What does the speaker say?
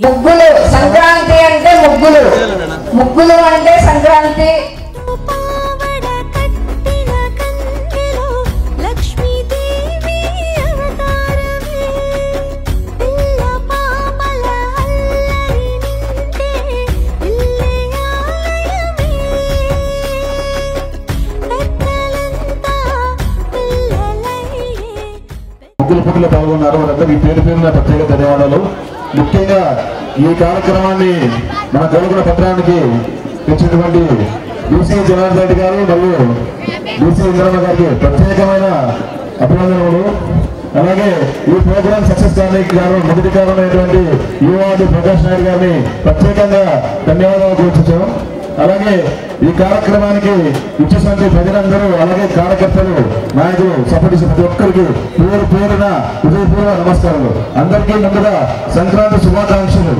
ముగ్గులు సంక్రాంతి అంటే ముగ్గులు ముగ్గులు అంటే సంక్రాంతి ముగ్గుల పోటీలో పాల్గొన్నారు. వారందరికీ పేరు పేరున ప్రత్యేక ధన్యవాదాలు. ముఖ్యంగా ఈ కార్యక్రమాన్ని మన గోలగొండ పట్టణానికి తెచ్చినటువంటి బీసీ జనార్దన్ రెడ్డి గారు మరియు బీసీ ఇంద్రమ్మ గారికి ప్రత్యేకమైన అభినందనలు. అలాగే ఈ ప్రోగ్రామ్ సక్సెస్ కావడానికి మొదటి కారణమైనటువంటి యువవాడు ప్రకాష్ నాయుడు గారిని ప్రత్యేకంగా ధన్యవాదాలు కూర్చున్నాం. అలాగే ఈ కార్యక్రమానికి ఇచ్చేటువంటి ప్రజలందరూ అలాగే కార్యకర్తలు నాయకులు సపోర్ట్ చేసిన ప్రతి ఒక్కరికి పేరు పేరున హృదయపూర్వక నమస్కారాలు. అందరికీ ముందుగా సంక్రాంతి శుభాకాంక్షలు.